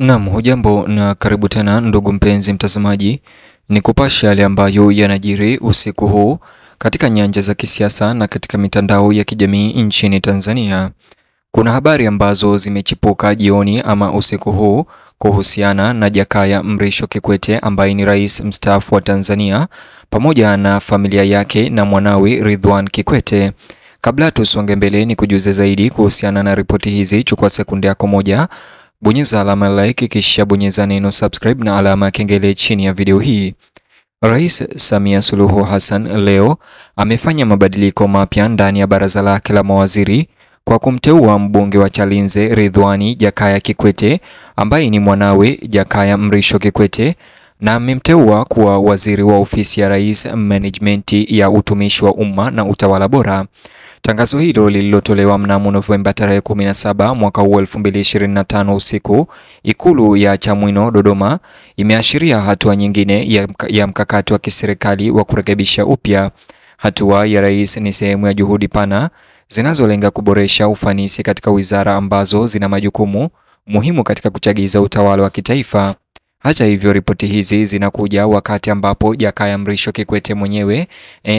Naam, hujambo na karibu tena ndugu mpenzi mtazamaji, ni kupasha yale ambayo yanajiri usiku huu katika nyanja za kisiasa na katika mitandao ya kijamii nchini Tanzania. Kuna habari ambazo zimechipuka jioni ama usiku huu kuhusiana na Jakaya Mrisho Kikwete ambaye ni rais mstaafu wa Tanzania pamoja na familia yake na mwanawe Ridwan Kikwete. Kabla tusonge mbele, ni kujuze zaidi kuhusiana na ripoti hizi, chukua sekunde yako moja, bonyeza alama like kisha bonyeza neno subscribe na alama ya kengele chini ya video hii. Rais Samia Suluhu Hassan leo amefanya mabadiliko mapya ndani ya baraza lake la mawaziri kwa kumteua mbunge wa Chalinze Ridwan Jakaya Kikwete ambaye ni mwanawe Jakaya Mrisho Kikwete, na amemteua kuwa waziri wa ofisi ya rais, management ya utumishi wa umma na utawala bora. Tangazo hilo lililotolewa mnamo Novemba tarehe 17 mwaka 2025 usiku Ikulu ya Chamwino Dodoma, imeashiria hatua nyingine ya mkakati wa kiserikali wa kurekebisha upya. Hatua ya rais ni sehemu ya juhudi pana zinazolenga kuboresha ufanisi katika wizara ambazo zina majukumu muhimu katika kuchagiza utawala wa kitaifa. Hata hivyo, ripoti hizi zinakuja wakati ambapo Jakaya Mrisho Kikwete mwenyewe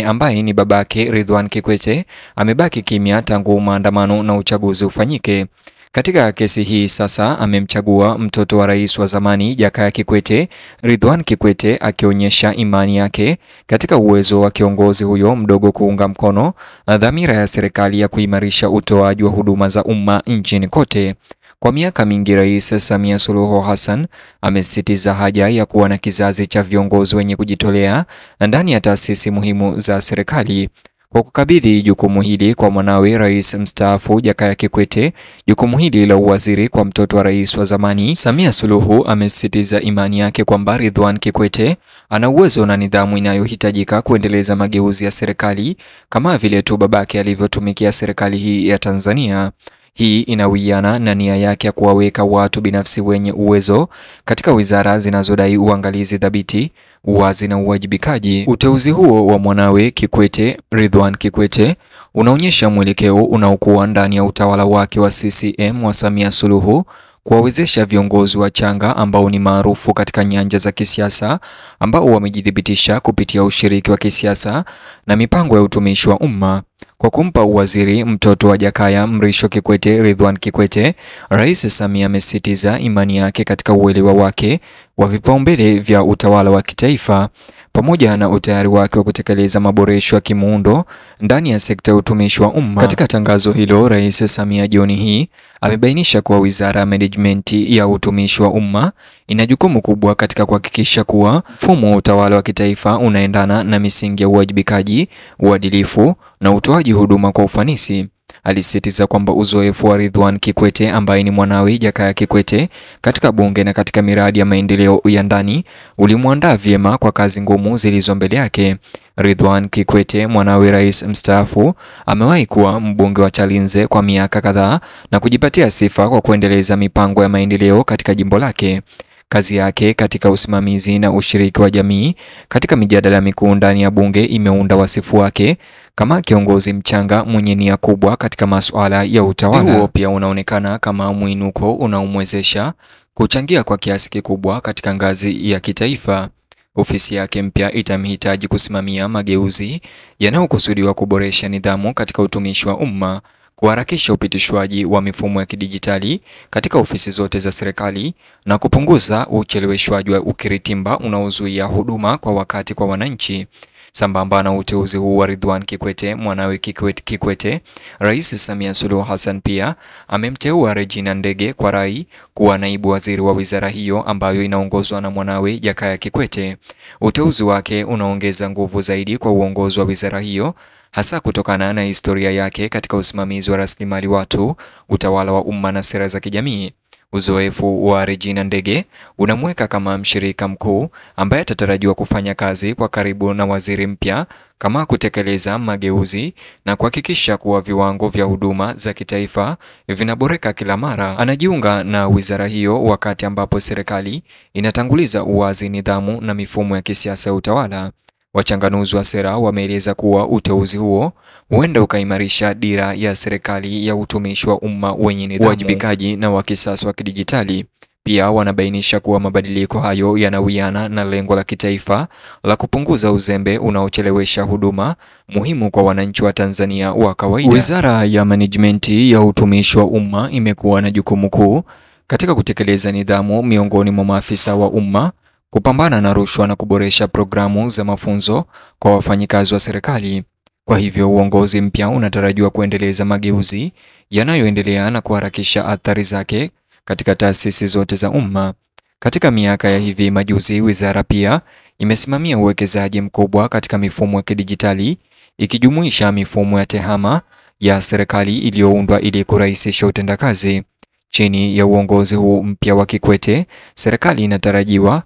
ambaye ni babake Ridwan Kikwete amebaki kimya tangu maandamano na uchaguzi ufanyike. Katika kesi hii sasa amemchagua mtoto wa rais wa zamani Jakaya Kikwete, Ridwan Kikwete, akionyesha imani yake katika uwezo wa kiongozi huyo mdogo kuunga mkono dhamira ya serikali ya kuimarisha utoaji wa huduma za umma nchini kote. Kwa miaka mingi, Rais Samia Suluhu Hassan amesisitiza haja ya kuwa na kizazi cha viongozi wenye kujitolea ndani ya taasisi muhimu za serikali. Kwa kukabidhi jukumu hili kwa mwanawe rais mstaafu Jakaya Kikwete, jukumu hili la uwaziri kwa mtoto wa rais wa zamani, Samia Suluhu amesisitiza imani yake kwamba Ridwan Kikwete ana uwezo na nidhamu inayohitajika kuendeleza mageuzi ya serikali kama vile tu babake alivyotumikia serikali hii ya Tanzania. Hii inawiana na nia yake ya kuwaweka watu binafsi wenye uwezo katika wizara zinazodai uangalizi thabiti, uwazi na uwajibikaji. Uteuzi huo wa mwanawe Kikwete, Ridwan Kikwete, unaonyesha mwelekeo unaokuwa ndani ya utawala wake wa CCM wa Samia Suluhu kuwawezesha viongozi wachanga ambao ni maarufu katika nyanja za kisiasa, ambao wamejidhibitisha kupitia ushiriki wa kisiasa na mipango ya utumishi wa umma. Kwa kumpa uwaziri mtoto wa Jakaya Mrisho Kikwete, Ridwan Kikwete, Rais Samia amesisitiza imani yake katika uelewa wake wa vipaumbele vya utawala wa kitaifa pamoja na utayari wake wa kutekeleza maboresho ya kimuundo ndani ya sekta ya utumishi wa umma. Katika tangazo hilo, Rais Samia jioni hii amebainisha kuwa wizara ya management ya utumishi wa umma ina jukumu kubwa katika kuhakikisha kuwa mfumo wa utawala wa kitaifa unaendana na misingi ya uwajibikaji, uadilifu na utoaji huduma kwa ufanisi. Alisisitiza kwamba uzoefu wa Ridwan Kikwete ambaye ni mwanawe Jakaya Kikwete katika bunge na katika miradi ya maendeleo ya ndani ulimwandaa vyema kwa kazi ngumu zilizo mbele yake. Ridwan Kikwete, mwanawe rais mstaafu, amewahi kuwa mbunge wa Chalinze kwa miaka kadhaa na kujipatia sifa kwa kuendeleza mipango ya maendeleo katika jimbo lake. Kazi yake katika usimamizi na ushiriki wa jamii katika mijadala mikuu ndani ya bunge imeunda wasifu wake kama kiongozi mchanga mwenye nia kubwa katika masuala ya utawala. Huo pia unaonekana kama mwinuko unaomwezesha kuchangia kwa kiasi kikubwa katika ngazi ya kitaifa. Ofisi yake mpya itamhitaji kusimamia mageuzi yanayokusudiwa kuboresha nidhamu katika utumishi wa umma, kuharakisha upitishwaji wa mifumo ya kidijitali katika ofisi zote za serikali na kupunguza ucheleweshwaji wa ukiritimba unaozuia huduma kwa wakati kwa wananchi. Sambamba na uteuzi huu wa Ridwan Kikwete, mwanawe Kikwete, Rais Samia Suluhu Hassan pia amemteua Regina Ndege kwa rai kuwa naibu waziri wa wizara hiyo ambayo inaongozwa na mwanawe Jakaya Kikwete. Uteuzi wake unaongeza nguvu zaidi kwa uongozi wa wizara hiyo, hasa kutokana na historia yake katika usimamizi wa rasilimali watu, utawala wa umma na sera za kijamii. Uzoefu wa Regina Ndege unamweka kama mshirika mkuu ambaye atatarajiwa kufanya kazi kwa karibu na waziri mpya kama kutekeleza mageuzi na kuhakikisha kuwa viwango vya huduma za kitaifa vinaboreka kila mara. Anajiunga na wizara hiyo wakati ambapo serikali inatanguliza uwazi, nidhamu na mifumo ya kisiasa ya utawala. Wachanganuzi wa sera wameeleza kuwa uteuzi huo huenda ukaimarisha dira ya serikali ya utumishi wa umma wenye nidhamu, uwajibikaji na wa kisasa wa kidijitali. Pia wanabainisha kuwa mabadiliko hayo yanawiana na lengo la kitaifa la kupunguza uzembe unaochelewesha huduma muhimu kwa wananchi wa Tanzania wa kawaida. Wizara ya Management ya Utumishi wa Umma imekuwa na jukumu kuu katika kutekeleza nidhamu miongoni mwa maafisa wa umma, kupambana na rushwa na kuboresha programu za mafunzo kwa wafanyikazi wa serikali. Kwa hivyo uongozi mpya unatarajiwa kuendeleza mageuzi yanayoendelea na kuharakisha athari zake katika taasisi zote za umma. Katika miaka ya hivi majuzi, wizara pia imesimamia uwekezaji mkubwa katika mifumo ya kidijitali, ikijumuisha mifumo ya tehama ya serikali iliyoundwa ili kurahisisha utendakazi. Chini ya uongozi huu mpya wa Kikwete, serikali inatarajiwa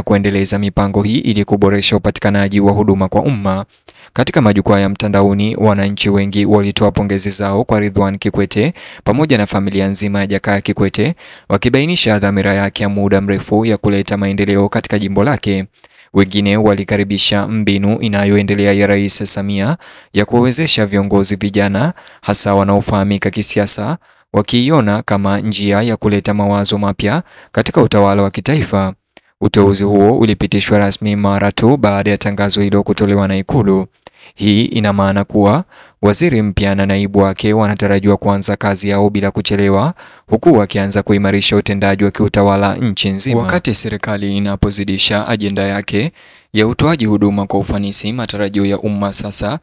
kuendeleza mipango hii ili kuboresha upatikanaji wa huduma kwa umma. Katika majukwaa ya mtandaoni, wananchi wengi walitoa pongezi zao kwa Ridhiwani Kikwete pamoja na familia nzima ya Jakaya Kikwete, wakibainisha dhamira yake ya muda mrefu ya kuleta maendeleo katika jimbo lake. Wengine walikaribisha mbinu inayoendelea ya Rais Samia ya kuwezesha viongozi vijana, hasa wanaofahamika kisiasa, wakiiona kama njia ya kuleta mawazo mapya katika utawala wa kitaifa. Uteuzi huo ulipitishwa rasmi mara tu baada ya tangazo hilo kutolewa na Ikulu. Hii ina maana kuwa waziri mpya na naibu wake wanatarajiwa kuanza kazi yao bila kuchelewa, huku wakianza kuimarisha utendaji wa kiutawala nchi nzima. Wakati serikali inapozidisha ajenda yake ya utoaji huduma kwa ufanisi, matarajio ya umma sasa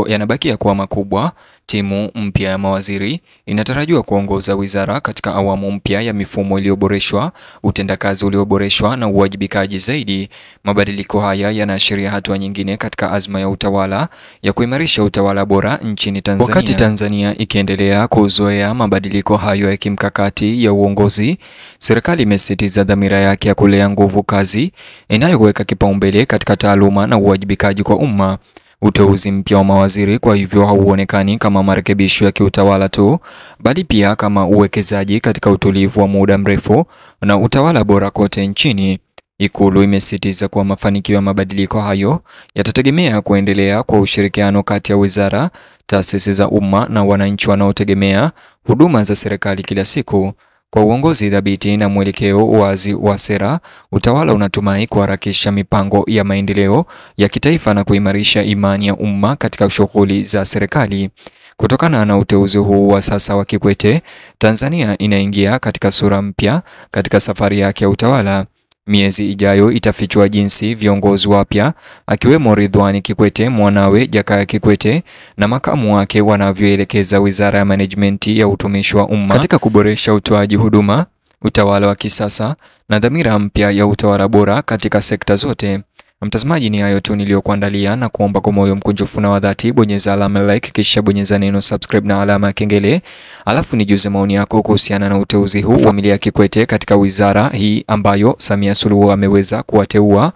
yanabakia kuwa makubwa. Timu mpya ya mawaziri inatarajiwa kuongoza wizara katika awamu mpya ya mifumo iliyoboreshwa, utendakazi ulioboreshwa na uwajibikaji zaidi. Mabadiliko haya yanaashiria hatua nyingine katika azma ya utawala ya kuimarisha utawala bora nchini Tanzania. Wakati Tanzania ikiendelea kuzoea mabadiliko hayo ya kimkakati ya uongozi, serikali imesisitiza dhamira yake ya kulea nguvu kazi inayoweka kipaumbele katika taaluma na uwajibikaji kwa umma. Uteuzi mpya wa mawaziri kwa hivyo hauonekani kama marekebisho ya kiutawala tu, bali pia kama uwekezaji katika utulivu wa muda mrefu na utawala bora kote nchini. Ikulu imesisitiza kuwa mafanikio ya mabadiliko hayo yatategemea kuendelea kwa ushirikiano kati ya wizara, taasisi za umma na wananchi wanaotegemea huduma za serikali kila siku. Kwa uongozi thabiti na mwelekeo wazi wa sera, utawala unatumai kuharakisha mipango ya maendeleo ya kitaifa na kuimarisha imani ya umma katika shughuli za serikali. Kutokana na uteuzi huu wa sasa wa Kikwete, Tanzania inaingia katika sura mpya katika safari yake ya utawala. Miezi ijayo itafichua jinsi viongozi wapya akiwemo Ridhiwani Kikwete, mwanawe Jakaya Kikwete na makamu wake wanavyoelekeza Wizara ya Management ya Utumishi wa Umma katika kuboresha utoaji huduma, utawala wa kisasa na dhamira mpya ya utawala bora katika sekta zote. Mtazamaji, ni hayo tu niliyokuandalia, na kuomba kwa moyo mkunjufu na wa dhati bonyeza alama like, kisha bonyeza neno subscribe na alama ya kengele, alafu nijuze maoni yako kuhusiana na uteuzi huu wa familia Kikwete katika wizara hii ambayo Samia Suluhu ameweza kuwateua.